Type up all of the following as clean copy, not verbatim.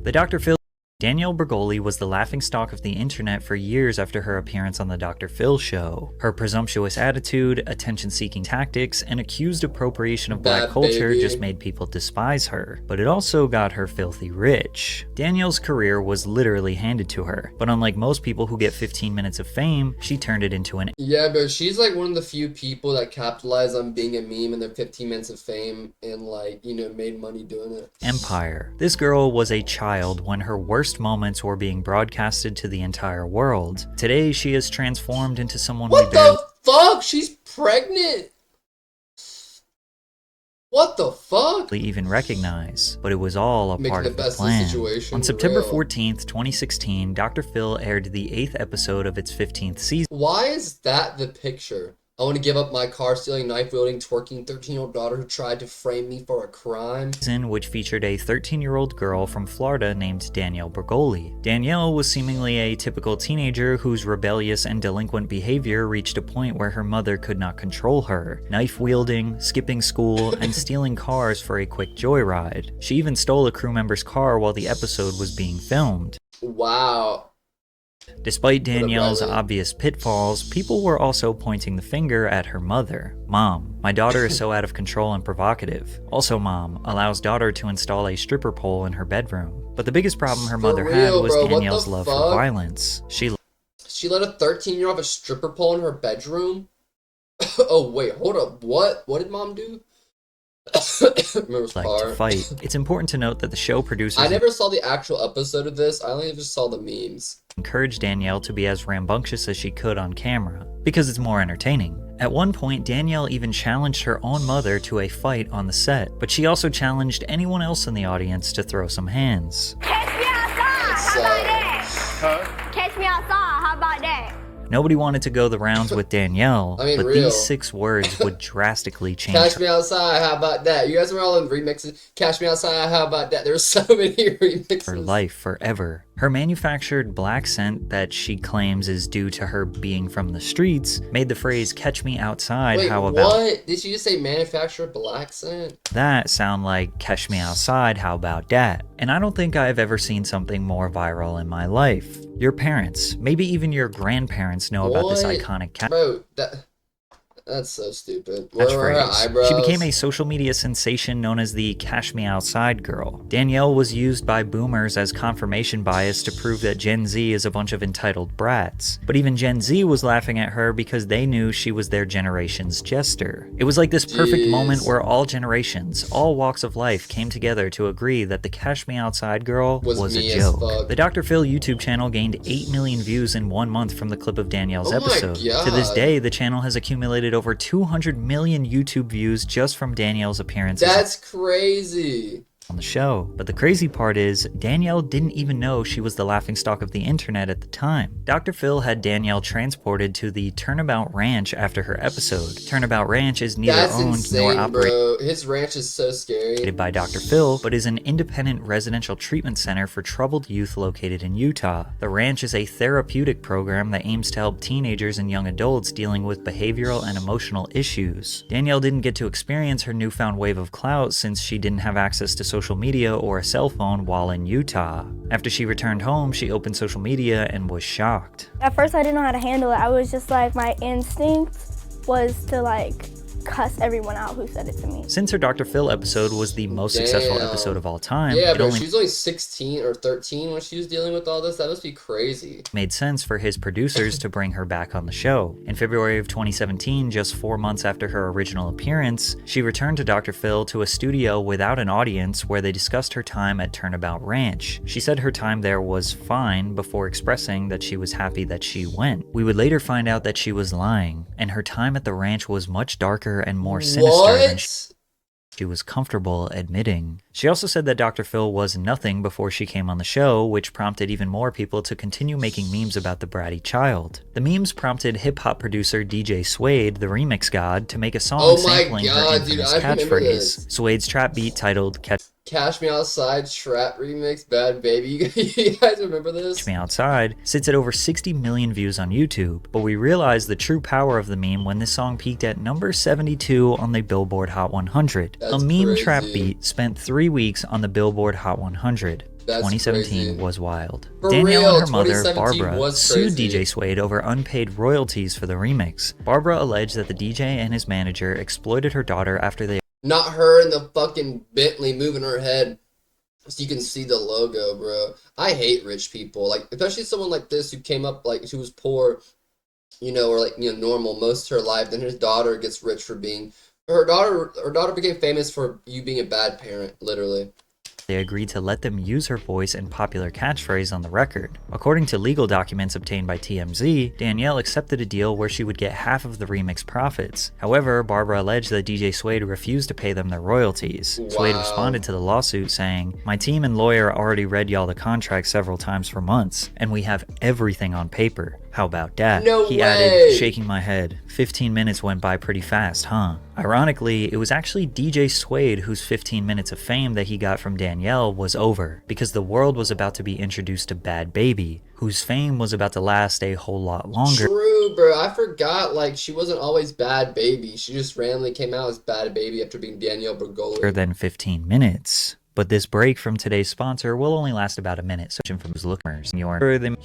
The Dr. Phil Danielle Bregoli was the laughingstock of the internet for years after her appearance on the Dr. Phil show. Her presumptuous attitude, attention-seeking tactics, and accused appropriation of black culture just made people despise her, but it also got her filthy rich. Danielle's career was literally handed to her, but unlike most people who get 15 minutes of fame, she turned it into an Yeah, but she's like one of the few people that capitalized on being a meme in their 15 minutes of fame and like, you know, made money doing it. empire. This girl was a child when her worst moments were being broadcasted to the entire world. Today, she has transformed into someone What the fuck? She's pregnant? What the fuck? Even recognize, but it was all a part of the plan. On September 14th, 2016, Dr. Phil aired the 8th episode of its 15th season. Why is that the picture? I want to give up my car-stealing, knife-wielding, twerking 13-year-old daughter who tried to frame me for a crime. Which featured a 13-year-old girl from Florida named Danielle Bregoli. Danielle was seemingly a typical teenager whose rebellious and delinquent behavior reached a point where her mother could not control her, knife-wielding, skipping school, and stealing cars for a quick joyride. She even stole a crew member's car while the episode was being filmed. Wow. Despite Danielle's obvious pitfalls, people were also pointing the finger at her mother. Mom, my daughter is so out of control and provocative. Also, Mom allows daughter to install a stripper pole in her bedroom. But the biggest problem her mother had was Danielle's love for violence. She let a 13-year-old have a stripper pole in her bedroom? Oh wait, hold up. What? What did Mom do? like to fight. It's important to note that the show producers I never saw the actual episode of this. I only just saw the memes. Encouraged Danielle to be as rambunctious as she could on camera, because it's more entertaining. At one point, Danielle even challenged her own mother to a fight on the set, but she also challenged anyone else in the audience to throw some hands. Catch me outside, how about that? Huh? Catch me outside, how about that? Nobody wanted to go the rounds with Danielle, but these 6 words would drastically change. Catch me outside, how about that? You guys were all in remixes. Catch me outside, how about that? There's so many remixes. Her life forever. Her manufactured black scent that she claims is due to her being from the streets made the phrase "catch me outside." Wait, how about what? Did you just say manufactured black scent? That sound like "catch me outside, how about that?" And I don't think I've ever seen something more viral in my life. Your parents, maybe even your grandparents know about this iconic cat. Bro, that's so stupid. Catchphrase. She became a social media sensation known as the Cash Me Outside girl. Danielle was used by boomers as confirmation bias to prove that Gen Z is a bunch of entitled brats. But even Gen Z was laughing at her because they knew she was their generation's jester. It was like this perfect moment where all generations, all walks of life came together to agree that the Cash Me Outside girl was a joke. The Dr. Phil YouTube channel gained 8 million views in 1 month from the clip of Danielle's episode. To this day, the channel has accumulated over 200 million YouTube views just from Danielle's appearances. That's crazy. On the show. But the crazy part is, Danielle didn't even know she was the laughingstock of the internet at the time. Dr. Phil had Danielle transported to the Turnabout Ranch after her episode. Turnabout Ranch is neither owned nor operated. His ranch is so scary. By Dr. Phil, but is an independent residential treatment center for troubled youth located in Utah. The ranch is a therapeutic program that aims to help teenagers and young adults dealing with behavioral and emotional issues. Danielle didn't get to experience her newfound wave of clout since she didn't have access to social media or a cell phone while in Utah. After she returned home, she opened social media and was shocked. At first I didn't know how to handle it. I was just like, my instinct was to like cuss everyone out who said it to me. Since her Dr. Phil episode was the most successful episode of all time, yeah, but she was only 16 or 13 when she was dealing with all this. That must be crazy. Made sense for his producers to bring her back on the show. In February of 2017, just 4 months after her original appearance, she returned to Dr. Phil to a studio without an audience where they discussed her time at Turnabout Ranch. She said her time there was fine before expressing that she was happy that she went. We would later find out that she was lying, and her time at the ranch was much darker and more sinister than she was comfortable admitting. She also said that Dr. Phil was nothing before she came on the show, which prompted even more people to continue making memes about the bratty child. The memes prompted hip-hop producer DJ Suede, the remix god, to make a song sampling her infamous catchphrase. Suede's trap beat titled Cash Me Outside Trap Remix, Bhad Bhabie. You guys remember this? Catch Me Outside sits at over 60 million views on YouTube, but we realized the true power of the meme when this song peaked at number 72 on the Billboard Hot 100. That's a meme crazy. trap beat spent 3 weeks on the Billboard Hot 100. That's 2017 crazy. was wild. For Danielle real, and her mother, 2017 Barbara, was sued crazy. DJ Suede over unpaid royalties for the remix. Barbara alleged that the DJ and his manager exploited her daughter after they Not her in the fucking Bentley moving her head so you can see the logo, bro. I hate rich people. Like, especially someone like this who came up, like, who was poor, you know, or, like, you know, normal most of her life. Then his daughter gets rich for being... Her daughter became famous for you being a bad parent, literally. They agreed to let them use her voice and popular catchphrase on the record. According to legal documents obtained by TMZ, Danielle accepted a deal where she would get half of the remix profits. However, Barbara alleged that DJ Suede refused to pay them their royalties. Wow. Suede responded to the lawsuit saying, "My team and lawyer already read y'all the contract several times for months, and we have everything on paper. How about that?" No He way. added, shaking my head, 15 minutes went by pretty fast, huh? Ironically, it was actually DJ Suede whose 15 minutes of fame that he got from Danielle was over, because the world was about to be introduced to Bhad Bhabie, whose fame was about to last a whole lot longer True, bro. I forgot, like, she wasn't always Bhad Bhabie. She just randomly came out as Bhad Bhabie after being Danielle Bregoli. than 15 minutes. But this break from today's sponsor will only last about a minute, so from those lookers, you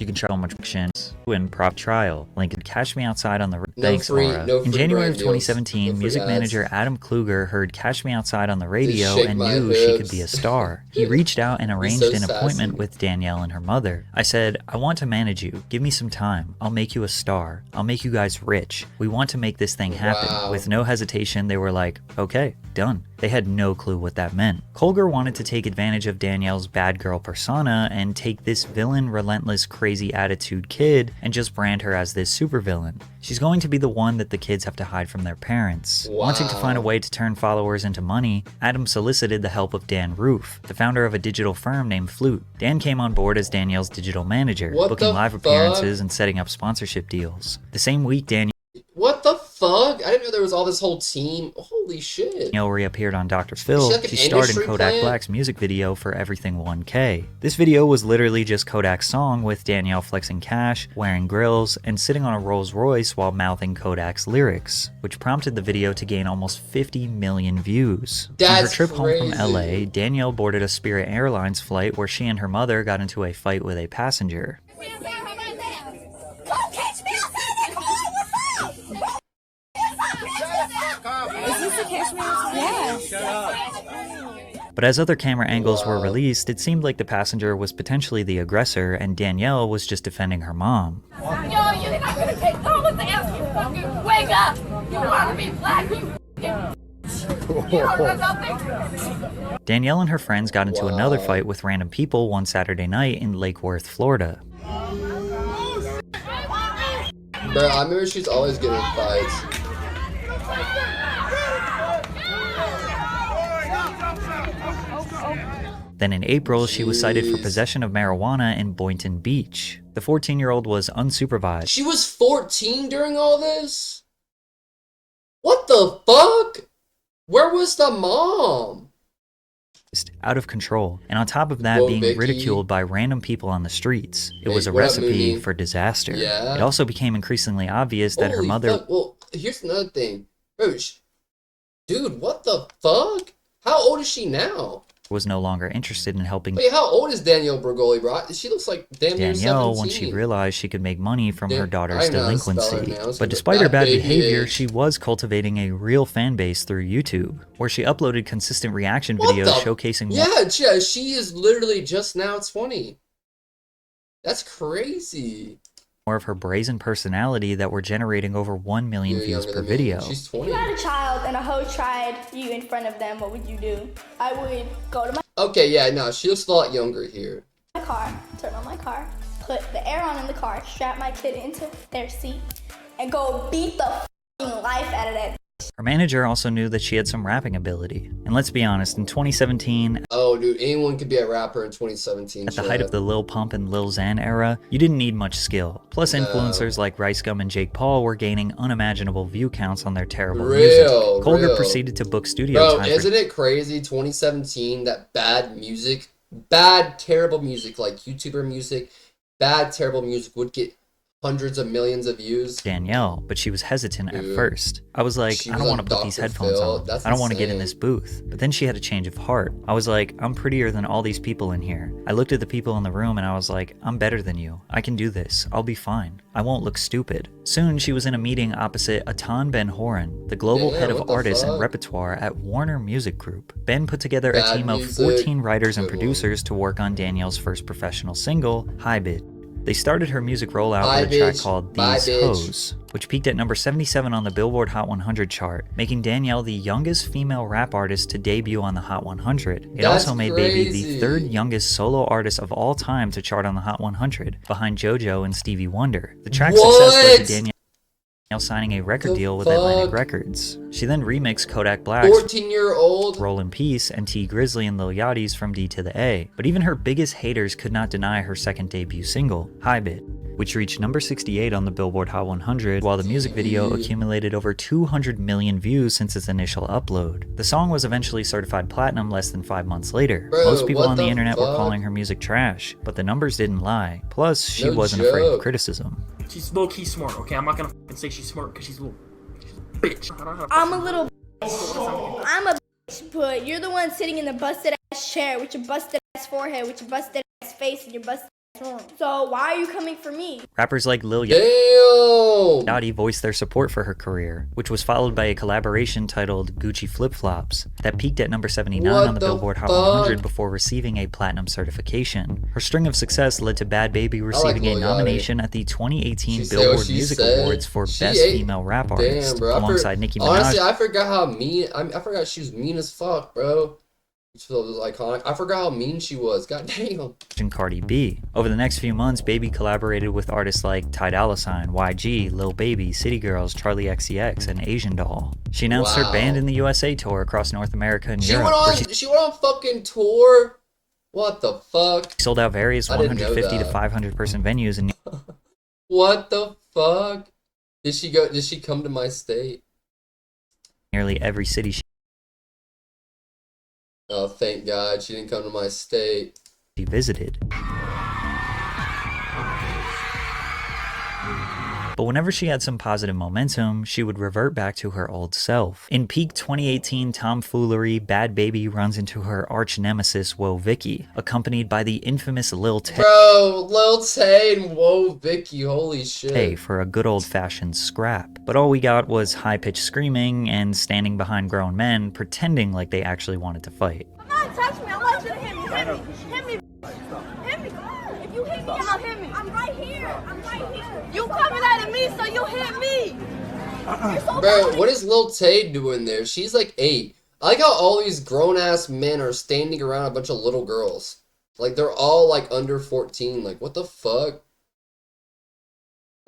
can try much actions and prop trial. Link in Catch Me Outside on the Thanks, Aura. In January of 2017, music manager Adam Kluger heard Catch Me Outside on the radio shake and my knew she could hips. be a star. He reached out and arranged so an sassy. appointment with Danielle and her mother. "I said, I want to manage you. Give me some time. I'll make you a star. I'll make you guys rich. We want to make this thing happen." Wow. With no hesitation, they were like, "Okay, done." They had no clue what that meant. Kolger wanted to take advantage of Danielle's bad girl persona and take this villain, relentless, crazy attitude kid and just brand her as this supervillain. She's going to be the one that the kids have to hide from their parents. Wanting to find a way to turn followers into money, Adam solicited the help of Dan Roof, the founder of a digital firm named Flute. Dan came on board as Danielle's digital manager, What booking the live fuck? appearances and setting up sponsorship deals. The same week, Danielle What the fuck? I didn't know there was all this whole team. Holy shit. reappeared on Dr. Phil. like an She starred in industry Kodak plant? Black's music video for Everything 1K. This video was literally just Kodak's song with Danielle flexing cash, wearing grills, and sitting on a Rolls Royce while mouthing Kodak's lyrics, which prompted the video to gain almost 50 million views. On her That's trip home crazy. from LA, Danielle boarded a Spirit Airlines flight where she and her mother got into a fight with a passenger. Come catch me outside that car. What's up? Is this the Catch Me Outside? Yeah. But as other camera angles were released, it seemed like the passenger was potentially the aggressor and Danielle was just defending her mom. Yo, you're not gonna take all the ass. You fucking wake up. You wanna be black. You don't know nothing. Danielle and her friends got into another fight with random people one Saturday night in Lake Worth, Florida. Bro, I remember she's always getting in fights. Then in April, she was cited for possession of marijuana in Boynton Beach. The 14-year-old was unsupervised. She was 14 during all this? What the fuck? Where was the mom? Out of control, and on top of that, Whoa, being Vicky. ridiculed by random people on the streets. It Hey, was a what up, recipe Mooney? for disaster. Yeah? It also became increasingly obvious that her Holy mother fuck. Well, here's another thing. Bro, dude, what the fuck? How old is she now? was no longer interested in helping Wait, how old is Danielle Bregoli, bro? She looks like damn near Danielle 17. when she realized she could make money from her I daughter's know how to spell her delinquency. now, so But despite her Bhad bad Bhabie behavior, is- she was cultivating a real fan base through YouTube, where she uploaded consistent reaction What videos the- showcasing Yeah, she is literally just now 20. That's crazy. more of her brazen personality that were generating over 1 million You're views younger per than me. video. She's If 20. you had a child and a hoe tried you in front of them, what would you do? I would go to Okay, yeah, no, she looks a lot younger here. my car, turn on my car, put the air on in the car, strap my kid into their seat, and go beat the f***ing life out of that. Her manager also knew that she had some rapping ability. And let's be honest, in 2017, Oh, dude, anyone could be a rapper in 2017. at the height of the Lil Pump and Lil Xan era, you didn't need much skill. Plus, No. influencers like Rice Gum and Jake Paul were gaining unimaginable view counts on their terrible music. Colger proceeded to book studio Bro, time isn't it crazy, 2017, that terrible music, like YouTuber music, terrible music would get hundreds of millions of views. Danielle, but she was hesitant at Dude. first. I was like, She I was don't on want to put these Dr. headphones Phil. on. That's I don't want to get in insane. this booth. But then she had a change of heart. I was like, I'm prettier than all these people in here. I looked at the people in the room and I was like, I'm better than you. I can do this. I'll be fine. I won't look stupid. Soon, she was in a meeting opposite Atan Ben Horan, the global Damn, head what of the artists and fuck? repertoire at Warner Music Group. Ben put together a Bad team of music. 14 writers and Good one. producers to work on Danielle's first professional single, Hi Bit. They started her music rollout Bye, with a track bitch. called Bye, These bitch. Hoes, which peaked at number 77 on the Billboard Hot 100 chart, making Danielle the youngest female rap artist to debut on the Hot 100. It That's also made Baby the crazy. third youngest solo artist of all time to chart on the Hot 100, behind JoJo and Stevie Wonder. The track's success led to What? Danielle signing a record The deal with Atlantic fuck? Records. She then remixed Kodak Black's 14-year-old. Roll in Peace and T Grizzly and Lil Yachty's From D to the A. But even her biggest haters could not deny her second debut single, Hi Bit, which reached number 68 on the Billboard Hot 100, while the music video accumulated over 200 million views since its initial upload. The song was eventually certified platinum less than 5 months later. Bro, Most people what on the the internet were fuck? calling her music trash, but the numbers didn't lie. Plus, she No wasn't afraid of joke. criticism. She's low-key smart, okay? I'm not gonna say she's smart because she's a bitch. I don't know how to I'm a little bitch. I'm a bitch, but you're the one sitting in the busted ass chair with your busted ass forehead, with your busted ass face, and your busted ass room. So why are you coming for me? Rappers like Lil Damn. Yachty voiced their support for her career, which was followed by a collaboration titled Gucci Flip Flops that peaked at number 79 What on the the Billboard Hot fuck? 100 before receiving a platinum certification. Her string of success led to Bhad Bhabie receiving Lil a Yachty. nomination at the 2018 She said what Billboard she Music said. Awards for She Best ate- Female Rap Damn, Artist, bro. alongside Nicki Minaj Honestly, I forgot how mean. I forgot she was mean as fuck, bro. She was iconic. I forgot how mean she was. God damn. and Cardi B. Over the next few months, Baby collaborated with artists like Ty Dolla $ign, YG, Lil Baby, City Girls, Charlie XCX, and Asian Doll. She announced her Wow. Band in the USA tour across North America and She Europe, went where on. she She went on fucking tour. What the fuck? sold out various I didn't know 150 to that. 500 person venues in What the fuck? Did she go? Did she come to my state? nearly every city she Oh, thank God she didn't come to my state. visited. But whenever she had some positive momentum, she would revert back to her old self. In peak 2018 tomfoolery, Bhad Bhabie runs into her arch nemesis, Woah Vicky, accompanied by the infamous Lil Tay Bro, Lil Tay and Whoa Vicky, holy shit. for a good old-fashioned scrap. But all we got was high-pitched screaming and standing behind grown men pretending like they actually wanted to fight. Come on, touch me. I want you to hit me. Hit me. Hit me. Hit me. Come on. If you hit me, I'll hit me. I'm right here. I'm right here. You coming at me, so you hit me. You're so Bro, bad. what is Lil Tay doing there? She's like 8. I like how all these grown-ass men are standing around a bunch of little girls. Like, they're all, like, under 14. Like, what the fuck?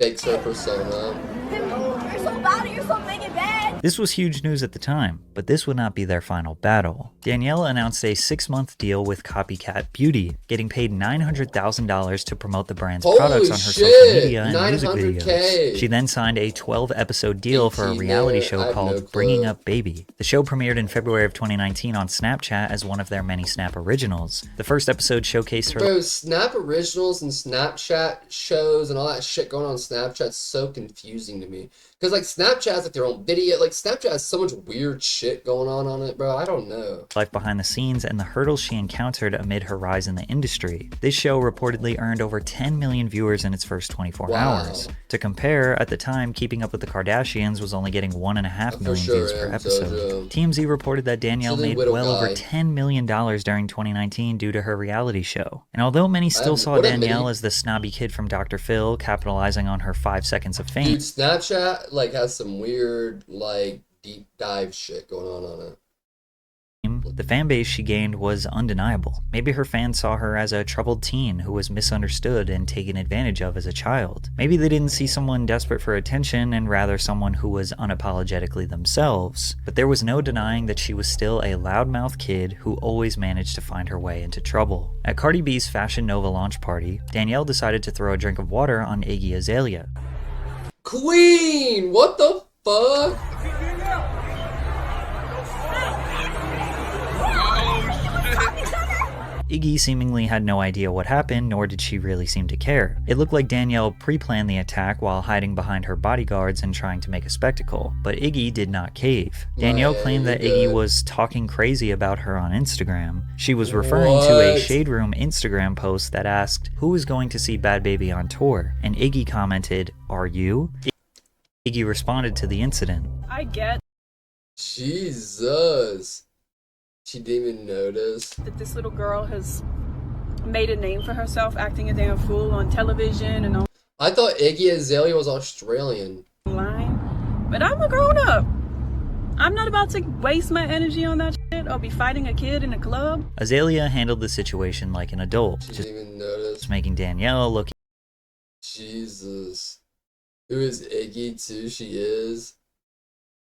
Fakes her persona. Hit me. You're so bad. You're so big and bad. This was huge news at the time, but this would not be their final battle. Danielle announced a 6-month deal with Copycat Beauty, getting paid $900,000 to promote the brand's Holy products on her shit, social media and music 900K. videos. She then signed a 12-episode deal for a 18 reality there, I show have called no clue. Bringing Up Baby. The show premiered in February of 2019 on Snapchat as one of their many Snap originals. The first episode showcased her Bro, Snap Originals and Snapchat shows and all that shit going on Snapchat's so confusing to me. Because, like, Snapchat has, like, their own video. Like, Snapchat has so much weird shit going on it, bro. I don't know. life behind the scenes and the hurdles she encountered amid her rise in the industry. This show reportedly earned over 10 million viewers in its first 24 Wow. hours. To compare, at the time, Keeping Up with the Kardashians was only getting 1.5 For million sure, views per yeah, episode. JoJo. TMZ reported that Danielle She's a made widow well over guy. $10 million during 2019 due to her reality show. And although many still saw what a Danielle mini- as the snobby kid from Dr. Phil, capitalizing on her 5 seconds of fame, Dude, Snapchat, like, has some weird, like, deep dive shit going on it. The fan base she gained was undeniable. Maybe her fans saw her as a troubled teen who was misunderstood and taken advantage of as a child. Maybe they didn't see someone desperate for attention and rather someone who was unapologetically themselves. But there was no denying that she was still a loudmouth kid who always managed to find her way into trouble. At Cardi B's Fashion Nova launch party, Danielle decided to throw a drink of water on Iggy Azalea. Queen! What the fuck? Iggy seemingly had no idea what happened, nor did she really seem to care. It looked like Danielle pre-planned the attack while hiding behind her bodyguards and trying to make a spectacle, but Iggy did not cave. Danielle claimed that Iggy was talking crazy about her on Instagram. She was referring to a Shade Room Instagram post that asked, "Who is going to see Bhad Bhabie on tour?" And Iggy commented, "Are you?" Iggy responded to the incident. I get Jesus. She didn't even notice. that this little girl has made a name for herself acting a damn fool on television and I thought Iggy Azalea was Australian. online, but I'm a grown up. I'm not about to waste my energy on that shit or be fighting a kid in a club. Azalea handled the situation like an adult, She didn't even notice. just making Danielle look Jesus. Who is Iggy too? She is.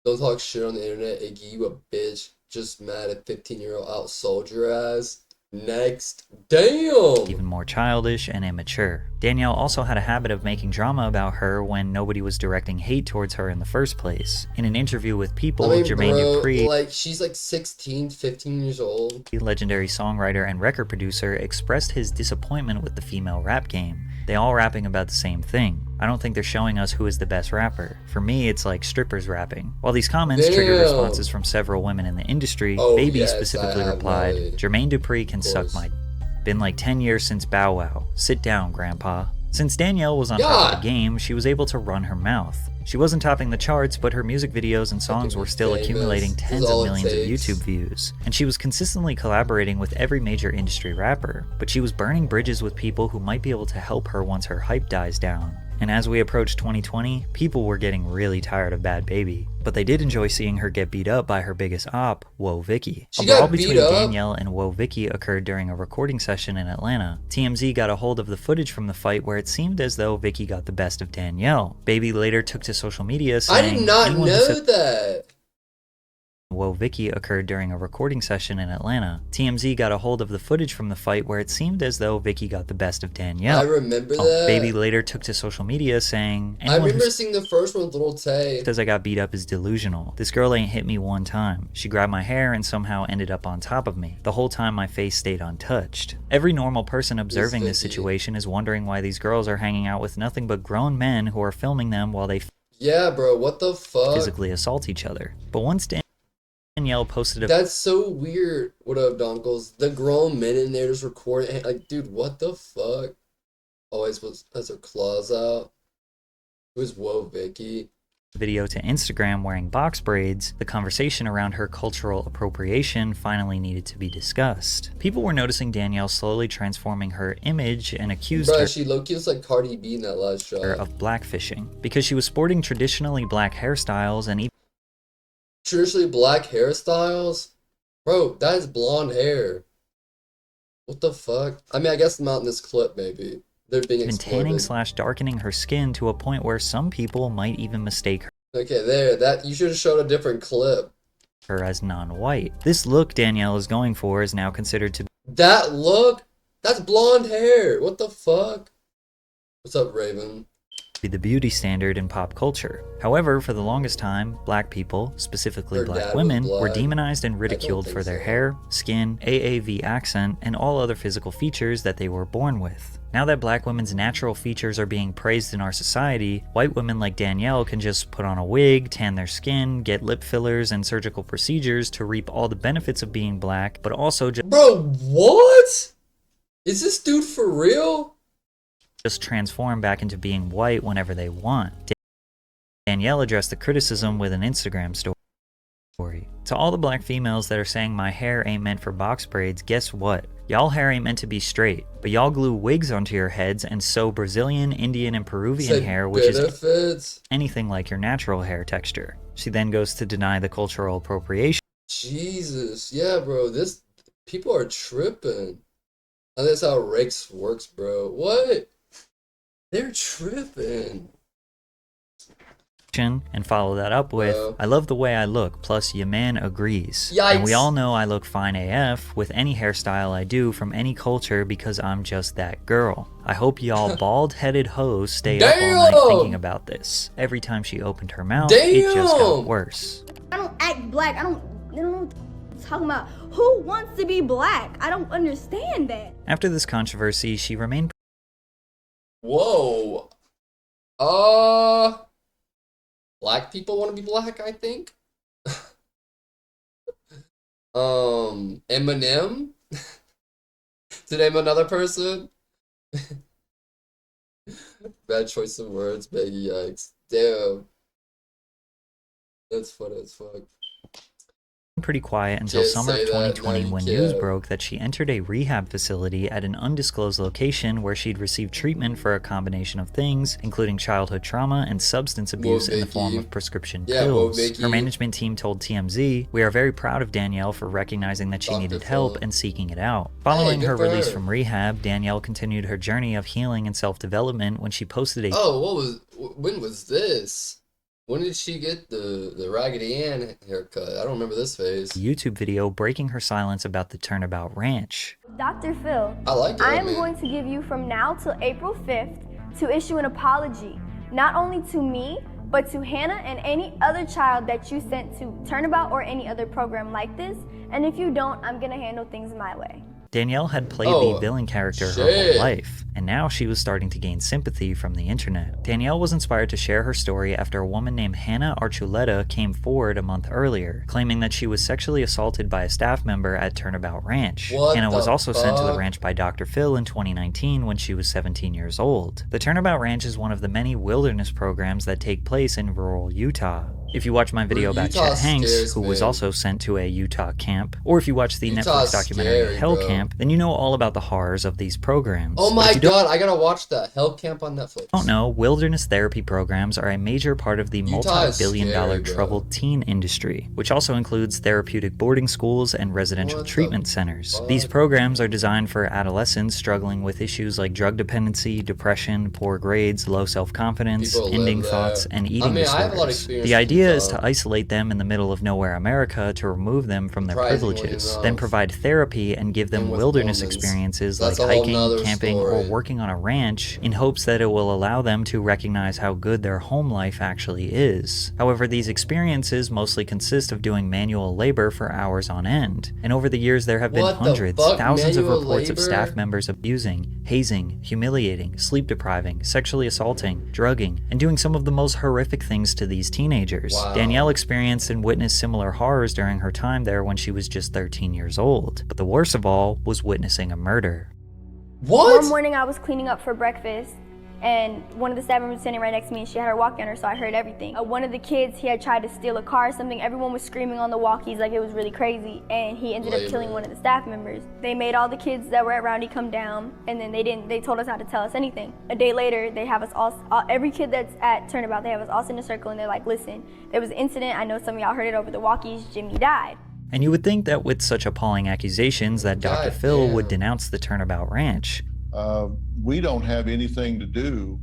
Don't talk shit on the internet, Iggy, you a bitch. Just mad at 15-year-old outsold your ass. Next. Damn! even more childish and immature. Danielle also had a habit of making drama about her when nobody was directing hate towards her in the first place. In an interview with People, Jermaine Dupri, like, she's like 16, 15 years old. legendary songwriter and record producer, expressed his disappointment with the female rap game. They all rapping about the same thing. I don't think they're showing us who is the best rapper. For me, it's like strippers rapping. While these comments triggered Damn. responses from several women in the industry, Oh, Baby yes, specifically I have replied, my- "Jermaine Dupri can suck course. my been like 10 years since Bow Wow. Sit down, Grandpa." Since Danielle was on top of God. the game, she was able to run her mouth. She wasn't topping the charts, but her music videos and songs were still famous. accumulating This is tens all of it millions of takes. YouTube views. And she was consistently collaborating with every major industry rapper. But she was burning bridges with people who might be able to help her once her hype dies down. And as we approached 2020, people were getting really tired of Bhad Bhabie. But they did enjoy seeing her get beat up by her biggest op, Whoa Vicky. She A brawl got beat between up? Danielle and Whoa Vicky occurred during a recording session in Atlanta. TMZ got a hold of the footage from the fight where it seemed as though Vicky got the best of Danielle. Baby later took to social media saying, I did not "Anyone who know says that. Whoa Vicky occurred during a recording session in Atlanta. TMZ got a hold of the footage from the fight where it seemed as though Vicky got the best of Danielle. I remember that. Baby later took to social media saying, I "Anyone who remember seeing the first one with Little Tay. says I got beat up is delusional. This girl ain't hit me one time. She grabbed my hair and somehow ended up on top of me. The whole time my face stayed untouched." Every normal person observing this Vicky. situation is wondering why these girls are hanging out with nothing but grown men who are filming them while they Yeah, bro, what the fuck? physically assault each other. But once Danielle posted a That's so weird. What up, Donkles? The grown men in there just recording. Like, dude, what the fuck? Always has her claws out. Who's Whoa Vicky? video to Instagram wearing box braids, the conversation around her cultural appropriation finally needed to be discussed. People were noticing Danielle slowly transforming her image and accused Bro, her she low-key looks like Cardi B in that last shot. of blackfishing because she was sporting traditionally black hairstyles and even Traditionally black hairstyles? Bro, that is blonde hair. What the fuck? I mean, I guess not in this clip, maybe. They're being tanning exploited. / darkening her skin to a point where some people might even mistake Okay, there. That you should have showed a different clip. her as non-white. This look Danielle is going for is now considered to That look? That's blonde hair. What the fuck? What's up, Raven? be the beauty standard in pop culture. However, for the longest time, black people, specifically Her black dad was women, were black. demonized and ridiculed think for their so. hair, skin, AAV accent, and all other physical features that they were born with. Now that black women's natural features are being praised in our society, white women like Danielle can just put on a wig, tan their skin, get lip fillers and surgical procedures to reap all the benefits of being black, but also Bro, what? Is this dude for real? just transform back into being white whenever they want. Danielle addressed the criticism with an Instagram story. To all the black females that are saying my hair ain't meant for box braids, guess what? Y'all hair ain't meant to be straight, but y'all glue wigs onto your heads and sew Brazilian, Indian, and Peruvian Said hair, which is benefits. anything like your natural hair texture. She then goes to deny the cultural appropriation Jesus, yeah, bro. This people are tripping. And that's how Rakes works, bro. What? They're tripping. And follow that up with, Bro. I love the way I look, plus your man agrees. And we Yikes. all know I look fine AF with any hairstyle I do from any culture because I'm just that girl. I hope y'all bald-headed hoes stay up all night Damn. thinking about this. Every time she opened her mouth, it just got Damn. worse. I don't act black. I don't know what you're talking about. Who wants to be black? I don't understand that. After this controversy, she remained Whoa. Black people want to be black, I think. Eminem? To name another person? Bad choice of words, Maggie, yikes. Damn. That's funny as fuck. pretty quiet until Can't summer say of that, 2020 no, you when news can't. broke that she entered a rehab facility at an undisclosed location where she'd received treatment for a combination of things, including childhood trauma and substance abuse in the form of prescription pills. Her management team told TMZ, "We are very proud of Danielle for recognizing that she needed help and seeking it out." Following her release from rehab, Danielle continued her journey of healing and self-development when she posted a when was this? When did she get the Raggedy Ann haircut? I don't remember this phase. YouTube video breaking her silence about the Turnabout Ranch. Dr. Phil, I like it. I am going to give you from now till April 5th to issue an apology, not only to me, but to Hannah and any other child that you sent to Turnabout or any other program like this. And if you don't, I'm gonna handle things my way. Danielle had played the villain character her whole life, and now she was starting to gain sympathy from the internet. Danielle was inspired to share her story after a woman named Hannah Archuleta came forward a month earlier, claiming that she was sexually assaulted by a staff member at Turnabout Ranch. Hannah was also sent to the ranch by Dr. Phil in 2019 when she was 17 years old. The Turnabout Ranch is one of the many wilderness programs that take place in rural Utah. If you watch my video about Chet Hanks, who was also sent to a Utah camp, or if you watch the Netflix documentary Hell Camp, then you know all about the horrors of these programs. Oh my god, I gotta watch that. Hell Camp on Netflix. Don't know, wilderness therapy programs are a major part of the multi-billion-dollar troubled teen industry, which also includes therapeutic boarding schools and residential treatment centers. These programs are designed for adolescents struggling with issues like drug dependency, depression, poor grades, low self-confidence, ending thoughts, and eating disorders. The idea is to isolate them in the middle of nowhere America to remove them from their privileges, then provide therapy and give them wilderness experiences like hiking, camping, or working on a ranch in hopes that it will allow them to recognize how good their home life actually is. However, these experiences mostly consist of doing manual labor for hours on end, and over the years there have been hundreds, thousands of reports of staff members abusing, hazing, humiliating, sleep depriving, sexually assaulting, drugging, and doing some of the most horrific things to these teenagers. Danielle experienced and witnessed similar horrors during her time there when she was just 13 years old, but the worst of all was witnessing a murder. One morning I was cleaning up for breakfast, and one of the staff members was sitting right next to me, and she had her walkie on her, so I heard everything. One of the kids, he had tried to steal a car or something. Everyone was screaming on the walkies like it was really crazy, and he ended up killing one of the staff members. They made all the kids that were at Roundy come down, and then they told us not to tell us anything. A day later, they have us all, every kid that's at Turnabout, they have us all sit in a circle, and they're like, listen, there was an incident, I know some of y'all heard it over the walkies, Jimmy died. And you would think that with such appalling accusations that Dr. Phil would denounce the Turnabout Ranch. We don't have anything to do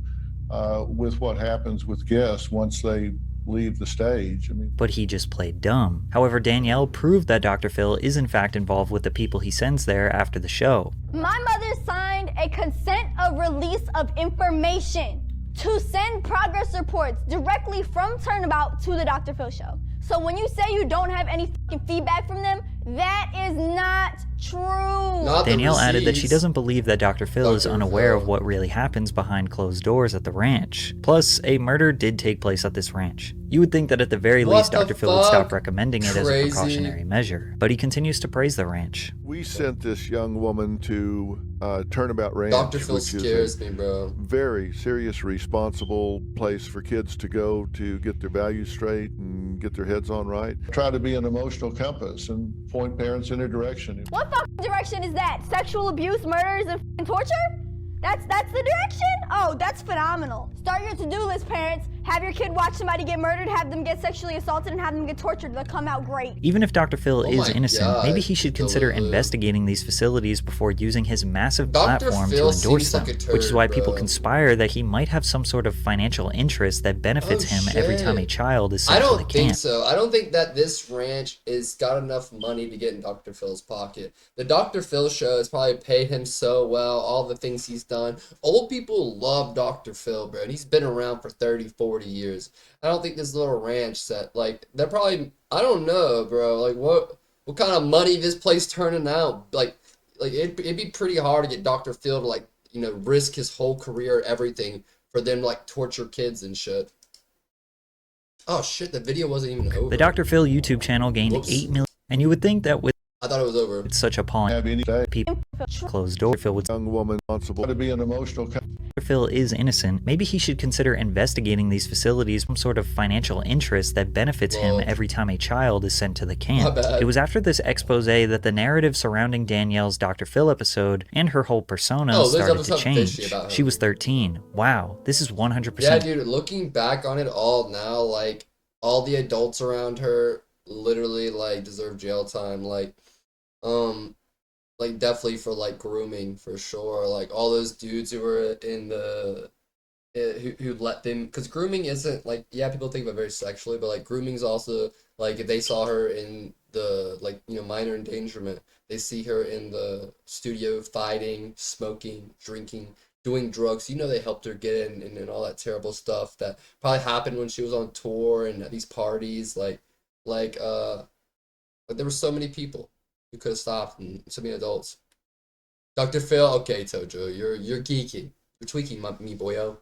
with what happens with guests once they leave the stage. But he just played dumb. However, Danielle proved that Dr. Phil is in fact involved with the people he sends there after the show. My mother signed a consent of release of information to send progress reports directly from Turnabout to the Dr. Phil show. So when you say you don't have any feedback from them, that is not true. Danielle added that she doesn't believe that Dr. Phil is unaware of what really happens behind closed doors at the ranch. Plus, a murder did take place at this ranch. You would think that at the very least Dr. Phil would stop recommending it as a precautionary measure, but he continues to praise the ranch. We sent this young woman to Turnabout Ranch, Dr. Phil which scares is a me, bro. very serious, responsible place for kids to go to get their values straight and get their heads on right. Try to be an emotional compass and point parents in a direction. What direction is that? Sexual abuse, murders, and torture? That's the direction? Oh, that's phenomenal. Start your to-do list, parents. Have your kid watch somebody get murdered, have them get sexually assaulted, and have them get tortured. They'll come out great. Even if Dr. Phil Oh is my innocent, God, maybe he should consider Delulu. investigating these facilities before using his massive Dr. platform Phil to endorse seems them, like a which is turd, why people bro. conspire that he might have some sort of financial interest that benefits Oh, him every time a shit. child is I sent to the don't think camp. so. I don't think that this ranch is got enough money to get in Dr. Phil's pocket. The Dr. Phil show has probably paid him so well, all the things he's done. Old people love Dr. Phil, bro, and he's been around for 30, 40 years. I don't think this little ranch set, like, they're probably, I don't know, bro, like, what kind of money this place turning out? Like it'd be pretty hard to get Dr. Phil to, like, you know, risk his whole career, everything, for them to, like, torture kids and shit. Oh shit, the video wasn't even over. The Dr. Phil YouTube channel gained Whoops. 8 million, and you would think that with I thought it was over. such appalling Have any day. people closed door, Phil would Young woman responsible. To be an emotional. Dr. Phil is innocent. Maybe he should consider investigating these facilities, some sort of financial interest that benefits him Whoa. every time a child is sent to the My camp. bad. It was after this expose that the narrative surrounding Danielle's Dr. Phil episode and her whole persona Oh, there's started to something fishy change. about her. She was 13. Wow, this is 100%. Yeah, dude, looking back on it all now, like, all the adults around her literally, like, deserve jail time. Like, definitely for, like, grooming, for sure. Like, all those dudes who were in the, who let them, because grooming isn't, like, yeah, people think of it very sexually, but, like, grooming's also, like, if they saw her in the, like, you know, minor endangerment, they see her in the studio fighting, smoking, drinking, doing drugs, you know, they helped her get in, and all that terrible stuff that probably happened when she was on tour and at these parties, like there were so many people who could have stopped, and so many adults. Dr. Phil, okay, Tojo, you're geeky, you're tweaking me boyo.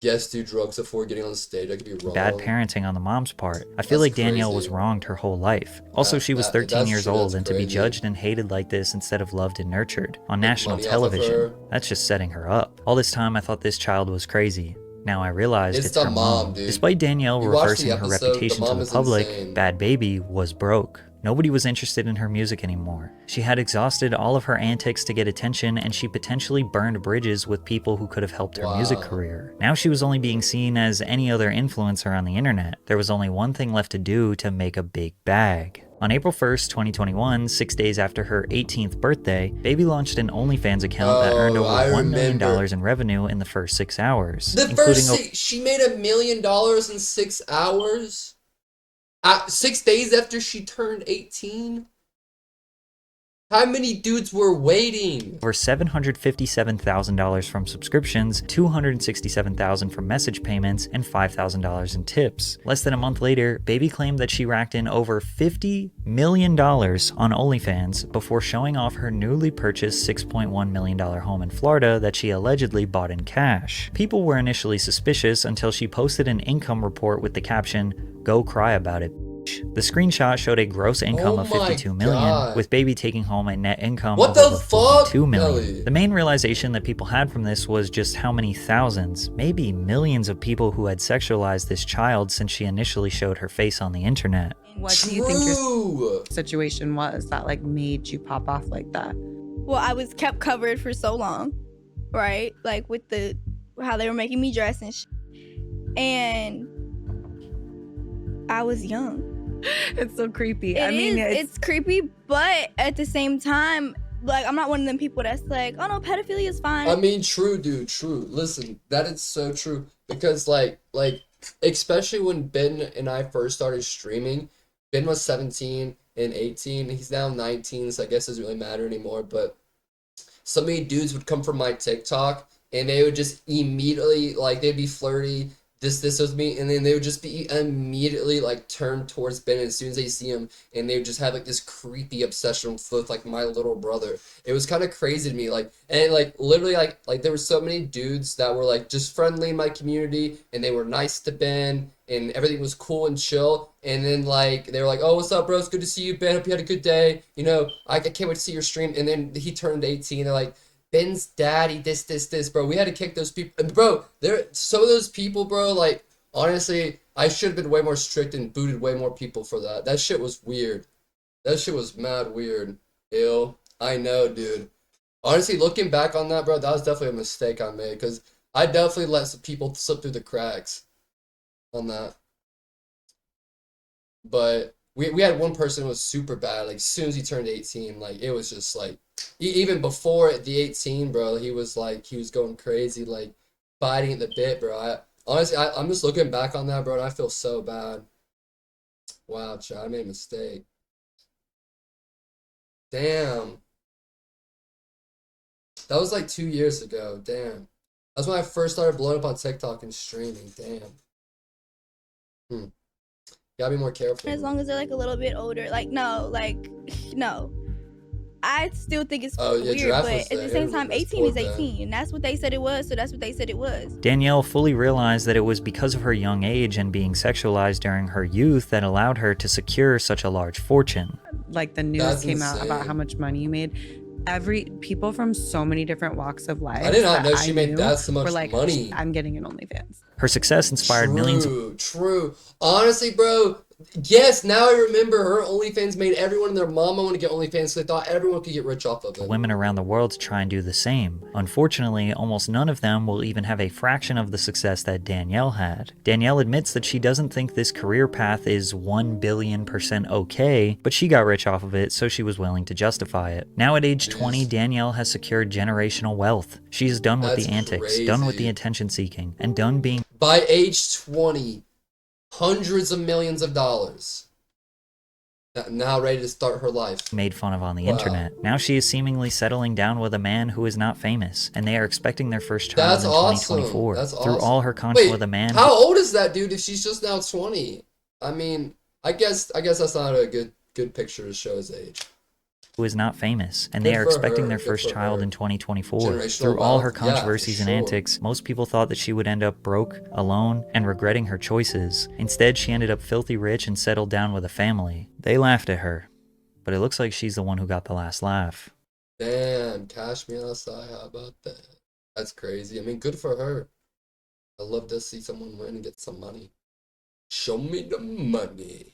Yes, do drugs before getting on stage. I could be wrong. Bad parenting on the mom's part. I feel That's like Danielle was crazy. wronged her whole life. Also, she was 13 that's years true, old, that's and to be crazy. judged and hated like this instead of loved and nurtured on Make national money off of television, her. that's just setting her up. All this time, I thought this child was crazy. Now I realized It's it's the her mom, mom. dude. Despite Danielle You watched the reversing her episode, the reputation to mom the is public, insane. Bhad Bhabie was broke. Nobody was interested in her music anymore. She had exhausted all of her antics to get attention, and she potentially burned bridges with people who could have helped her music Wow. career. Now she was only being seen as any other influencer on the internet. There was only one thing left to do to make a big bag. On April 1st, 2021, 6 days after her 18th birthday, Bhabie launched an OnlyFans account that earned over I $1 million remember. in revenue in the first 6 hours. The including first she made $1 million in 6 hours? 6 days after she turned 18? How many dudes were waiting? over $757,000 from subscriptions, $267,000 from message payments, and $5,000 in tips. Less than a month later, Bhabie claimed that she racked in over $50 million on OnlyFans before showing off her newly purchased $6.1 million home in Florida that she allegedly bought in cash. People were initially suspicious until she posted an income report with the caption, "Go cry about it." The screenshot showed a gross income Oh of my $52 million, God. with Bhabie taking home a net income What of the over fuck, $42 million. Ellie? The main realization that people had from this was just how many thousands, maybe millions of people who had sexualized this child since she initially showed her face on the internet. What do you think your True! situation was that like made you pop off like that? Well, I was kept covered for so long, right? Like with the how they were making me dress and and I was young. It's so creepy. It's creepy, but at the same time, like I'm not one of them people that's like, oh no, pedophilia is fine. I mean, true, dude, true. Listen, that is so true. Because, like, especially when Ben and I first started streaming, Ben was 17 and 18. He's now 19, so I guess it doesn't really matter anymore. But so many dudes would come from my TikTok, and they would just immediately, like, they'd be flirty, this with me, and then they would just be immediately, like, turned towards Ben as soon as they see him, and they would just have, like, this creepy obsession with, like, my little brother. It was kind of crazy to me, like, and, like, literally, like, there were so many dudes that were, like, just friendly in my community, and they were nice to Ben, and everything was cool and chill, and then, like, they were like, oh, what's up, bro, it's good to see you, Ben, hope you had a good day, you know, I can't wait to see your stream, and then he turned 18, they're like, Ben's daddy, this, bro. We had to kick those people. And bro, some of those people, bro, like, honestly, I should have been way more strict and booted way more people for that. That shit was weird. That shit was mad weird. Ew. I know, dude. Honestly, looking back on that, bro, that was definitely a mistake I made. Because, I definitely let some people slip through the cracks on that. But we had one person who was super bad. Like as soon as he turned 18, like it was just like even before the 18, bro, he was going crazy, like biting at the bit, bro. I'm just looking back on that, bro, and I feel so bad. Wow, Chad, I made a mistake. Damn. That was like 2 years ago. Damn. That's when I first started blowing up on TikTok and streaming. Damn. Gotta be more careful. As long as they're like a little bit older. Like no. I still think it's weird, but at the same time, 18 is 18. And that's what they said it was, so that's what they said it was. Danielle fully realized that it was because of her young age and being sexualized during her youth that allowed her to secure such a large fortune. Like the news came out about how much money you made. People from so many different walks of life. I did not know she made that so much money. I'm getting an OnlyFans. Her success inspired millions of... True. Honestly, bro, yes, now I remember her OnlyFans made everyone and their mama want to get OnlyFans, so they thought everyone could get rich off of it. Women around the world to try and do the same. Unfortunately, almost none of them will even have a fraction of the success that Danielle had. Danielle admits that she doesn't think this career path is 1,000,000,000% okay, but she got rich off of it, so she was willing to justify it. Now at age 20, Danielle has secured generational wealth. She's done with the antics, done with the attention seeking, and done being... By age 20, hundreds of millions of dollars. Now ready to start her life. Made fun of on the internet. Now she is seemingly settling down with a man who is not famous, and they are expecting their first child in 2024. That's Through awesome. all her content with a man. How old is that dude if she's just now 20? I mean, I guess that's not a good picture to show his age. Who is not famous, and they are expecting their first child in 2024. Through all her controversies and antics, most people thought that she would end up broke, alone, and regretting her choices. Instead, she ended up filthy rich and settled down with a family. They laughed at her, but it looks like she's the one who got the last laugh. Damn, cash me outside, how about that? That's crazy. I mean, good for her. I love to see someone win and get some money. Show me the money.